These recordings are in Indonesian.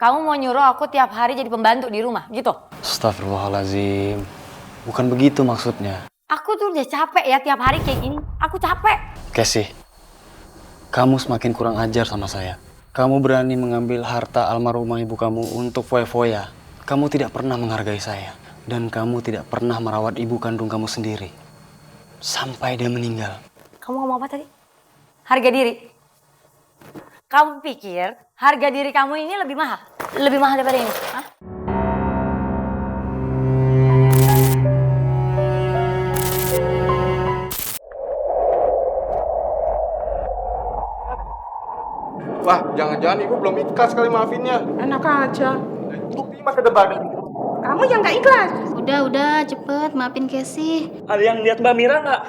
Kamu mau nyuruh aku tiap hari jadi pembantu di rumah, gitu? Astagfirullahaladzim. Bukan begitu maksudnya. Aku tuh udah capek ya tiap hari kayak gini. Aku capek. Casey, kamu semakin kurang ajar sama saya. Kamu berani mengambil harta almarhumah ibu kamu untuk foya-foya. Kamu tidak pernah menghargai saya. Dan kamu tidak pernah merawat ibu kandung kamu sendiri. Sampai dia meninggal. Kamu ngomong apa tadi? Harga diri. Kamu pikir harga diri kamu ini lebih mahal? Lebih mahal daripada ini? Hah? Wah, jangan-jangan ibu belum ikhlas kali maafinnya. Enak aja. Bukti mah kedebanan. Kamu yang gak ikhlas. Udah, cepet maafin Casey. Ada yang lihat Mbak Mira nggak?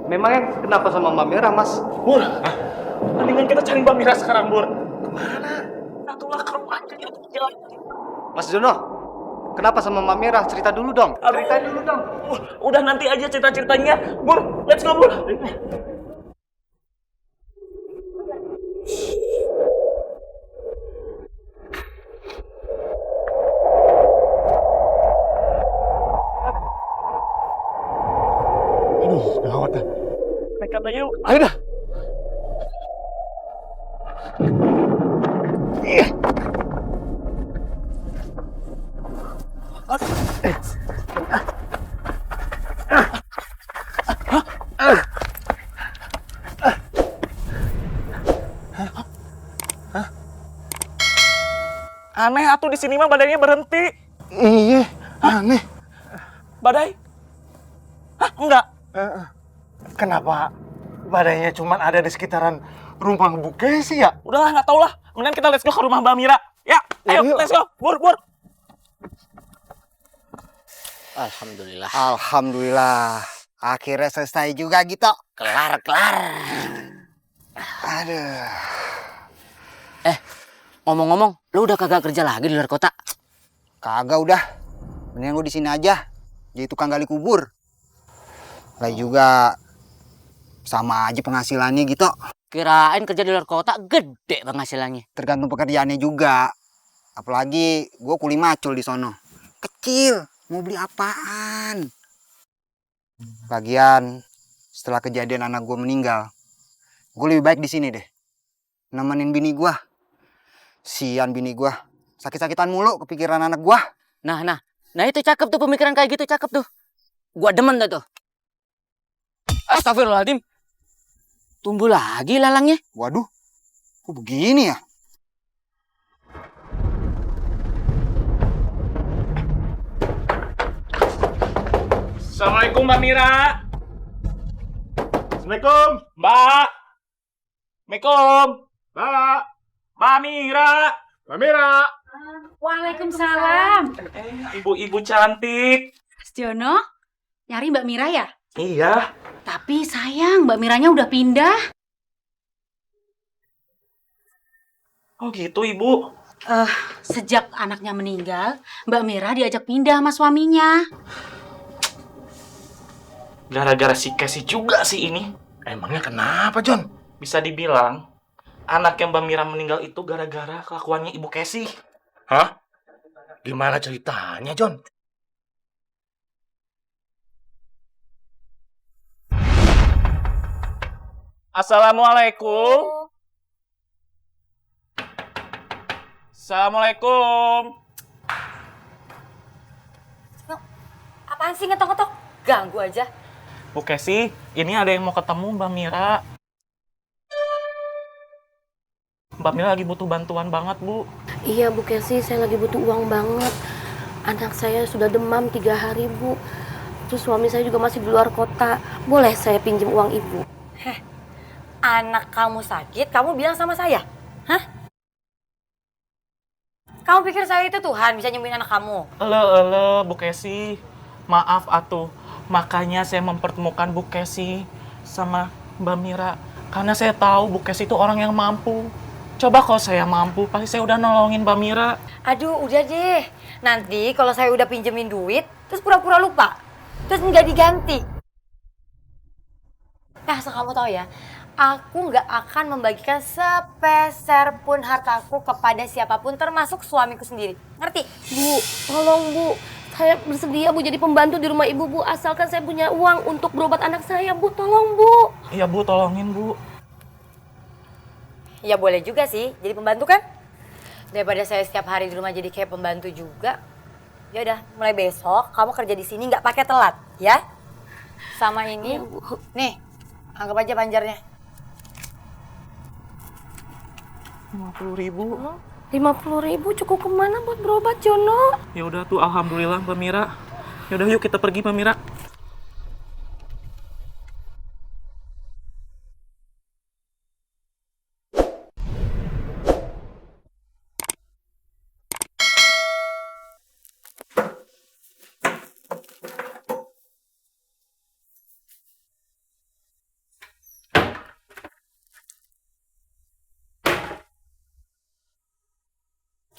Memangnya kenapa sama Mbak Mira, Mas? Bur, mendingan kita cari Mbak Mira sekarang, Bur. Kemana? Atulah ke rumahnya. Mas Jono, kenapa sama Mbak Mira? Cerita dulu dong. Ceritain dulu dong. Udah nanti aja cerita-ceritanya. Bur, let's go, Bur. Aduh, gawat dah. Naik katanya yuk. Ayo dah. Aneh atuh di sini mah badainya berhenti. Iya, aneh. Badai? Hah, enggak. Kenapa badainya cuma ada di sekitaran rumah Bu Casey ya? Udahlah, nggak tau lah. Mendingan kita let's go ke rumah Mbak Mira. Ya, ayo, Yuk. let's go. Bur. Alhamdulillah. Akhirnya selesai juga gitu. Kelar. Aduh. Ngomong-ngomong, lu udah kagak kerja lagi di luar kota? Kagak udah. Mendingan gue di sini aja. Jadi tukang gali kubur. Lagi juga sama aja penghasilannya gitu. Kirain kerja di luar kota gede penghasilannya. Tergantung pekerjaannya juga. Apalagi gue kuli macul di sono. Kecil. Mau beli apaan? Lagian setelah kejadian anak gue meninggal, gue lebih baik di sini deh. Nemenin bini gue. Sian bini gue. Sakit-sakitan mulu kepikiran anak gue. Nah itu cakep tuh pemikiran kayak gitu, cakep tuh. Gua demen tuh. Astagfirullahaladzim. Tumbuh lagi lalangnya. Waduh, kok begini ya? Assalamualaikum Mbak Mira. Assalamualaikum. Mbak. Assalamualaikum. Mbak. Mbak Mira. Mbak Mira. Waalaikumsalam. Ibu-ibu cantik. Mas Jono, nyari Mbak Mira ya? Iya. Tapi sayang, Mbak Miranya udah pindah. Oh gitu, Ibu. Sejak anaknya meninggal, Mbak Mira diajak pindah sama suaminya. Gara-gara si Casey juga sih ini. Emangnya kenapa, John? Bisa dibilang, anak yang Mbak Mira meninggal itu gara-gara kelakuannya Ibu Casey. Hah? Gimana ceritanya, John? Assalamualaikum. Assalamualaikum. Apaan sih ngetok-ngetok? Ganggu aja. Bu Casey, ini ada yang mau ketemu Mbak Mira. Mbak Mira lagi butuh bantuan banget, Bu. Iya Bu Casey, saya lagi butuh uang banget. Anak saya sudah demam 3 hari Bu. Terus suami saya juga masih di luar kota. Boleh saya pinjam uang ibu? Anak kamu sakit, kamu bilang sama saya? Hah? Kamu pikir saya itu Tuhan bisa nyembuhin anak kamu? Bu Casey. Maaf atuh. Makanya saya mempertemukan Bu Casey sama Mbak Mira. Karena saya tahu Bu Casey itu orang yang mampu. Coba kalau saya mampu, pasti saya udah nolongin Mbak Mira. Aduh, udah deh. Nanti kalau saya udah pinjemin duit, terus pura-pura lupa. Terus nggak diganti. Nah, asal kamu tahu ya, Aku nggak akan membagikan sepeser pun hartaku kepada siapapun termasuk suamiku sendiri. Ngerti? Bu, tolong Bu. Saya bersedia Bu jadi pembantu di rumah Ibu Bu. Asalkan saya punya uang untuk berobat anak saya Bu. Tolong Bu. Iya Bu, tolongin Bu. Ya boleh juga sih jadi pembantu kan. Daripada saya setiap hari di rumah jadi kayak pembantu juga. Ya udah, mulai besok kamu kerja di sini nggak pakai telat, ya? Sama ini, nih, anggap aja panjarnya. 50.000. 50.000 cukup kemana buat berobat Jono? Ya udah tuh, alhamdulillah Mbak Mira. Ya udah yuk kita pergi Mbak Mira.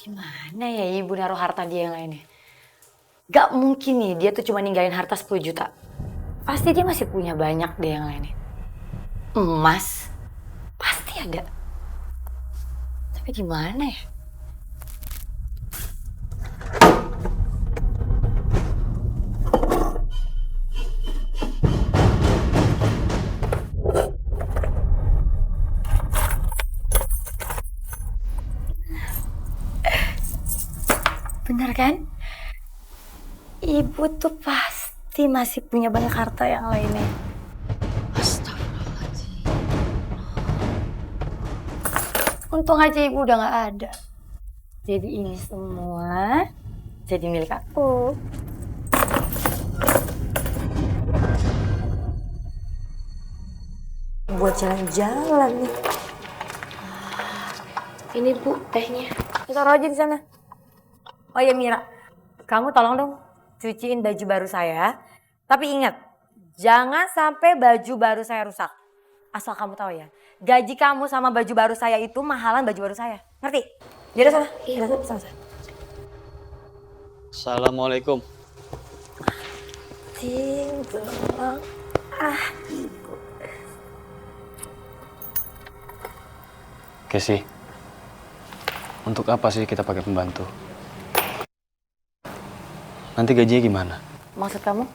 Gimana ya ibu naruh harta dia yang lainnya? Gak mungkin nih dia tuh cuma ninggalin harta 10 juta. Pasti dia masih punya banyak deh yang lainnya. Emas, pasti ada. Tapi gimana ya? Bener kan? Ibu tuh pasti masih punya banyak harta yang lainnya. Astagfirullahaladzim. Untung aja ibu udah gak ada. Jadi ini semua jadi milik aku. Buat jalan-jalan nih. Ini Bu tehnya. Taruh aja di sana. Oh ya Mira, kamu tolong dong cuciin baju baru saya. Tapi ingat, jangan sampai baju baru saya rusak. Asal kamu tahu ya, gaji kamu sama baju baru saya itu mahalan baju baru saya. Ngerti? Jadi sana. Iya, sana. Assalamualaikum. Tinggal. Casey, untuk apa sih kita pakai pembantu? Nanti gajinya gimana? Maksud kamu?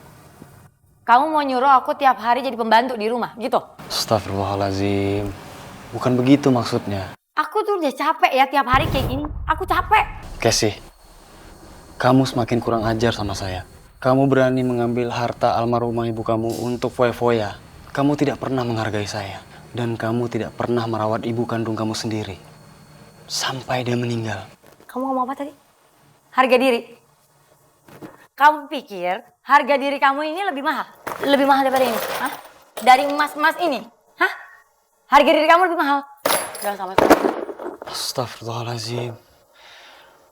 Kamu mau nyuruh aku tiap hari jadi pembantu di rumah, gitu? Astagfirullahaladzim. Bukan begitu maksudnya. Aku tuh udah capek ya tiap hari kayak gini. Aku capek. Casey, kamu semakin kurang ajar sama saya. Kamu berani mengambil harta almarhumah ibu kamu untuk foya-foya. Kamu tidak pernah menghargai saya. Dan kamu tidak pernah merawat ibu kandung kamu sendiri. Sampai dia meninggal. Kamu ngomong apa tadi? Harga diri. Kamu pikir harga diri kamu ini lebih mahal? Lebih mahal daripada ini? Hah? Dari emas-emas ini? Hah? Harga diri kamu lebih mahal? Jangan sama aku. Astagfirullahaladzim.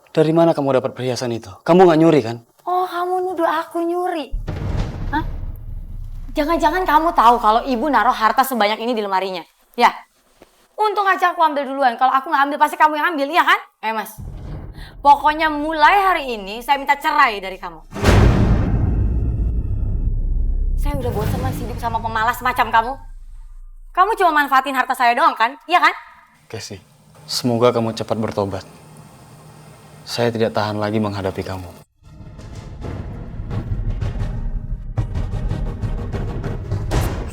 Dari mana kamu dapat perhiasan itu? Kamu nggak nyuri kan? Oh, kamu nuduh aku nyuri? Hah? Jangan-jangan kamu tahu kalau ibu naruh harta sebanyak ini di lemarinya? Ya? Untung aja aku ambil duluan. Kalau aku nggak ambil, pasti kamu yang ambil, iya kan? Mas. Pokoknya mulai hari ini saya minta cerai dari kamu. Saya udah bosan masih hidup sama pemalas macam kamu. Kamu cuma manfaatin harta saya doang kan? Iya kan? Casey, semoga kamu cepat bertobat. Saya tidak tahan lagi menghadapi kamu.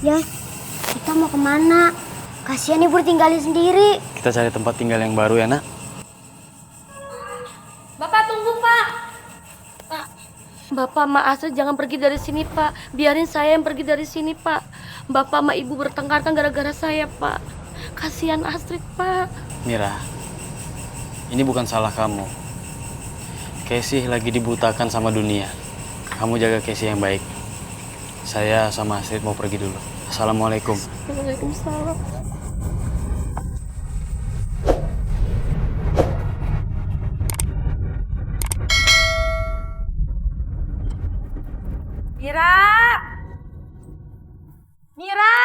Ya, kita mau kemana? Kasihan ibu tinggalin sendiri. Kita cari tempat tinggal yang baru ya, nak. Bapak tunggu Pak. Pak, Bapak sama Astrid jangan pergi dari sini Pak. Biarin saya yang pergi dari sini Pak. Bapak sama Ibu bertengkar kan gara-gara saya Pak. Kasihan Astrid Pak. Mira, ini bukan salah kamu. Casey lagi dibutakan sama dunia. Kamu jaga Casey yang baik. Saya sama Astrid mau pergi dulu. Assalamualaikum. Waalaikumsalam. Mira! Mira!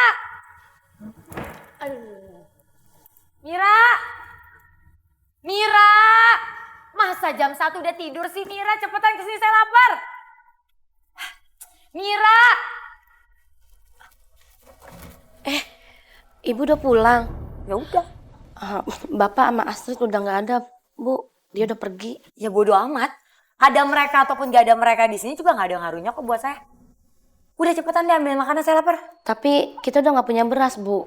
Aduh. Mira! Mira! Masa jam 1 udah tidur sih Mira? Cepetan kesini, saya lapar. Mira! Ibu udah pulang. Ya udah. Bapak sama Astrid udah nggak ada, Bu. Dia udah pergi. Ya bodo amat. Ada mereka ataupun gak ada mereka di sini juga gak ada ngaruhnya kok buat saya. Udah cepetan deh ambil makanan, saya lapar. Tapi kita udah nggak punya beras, Bu.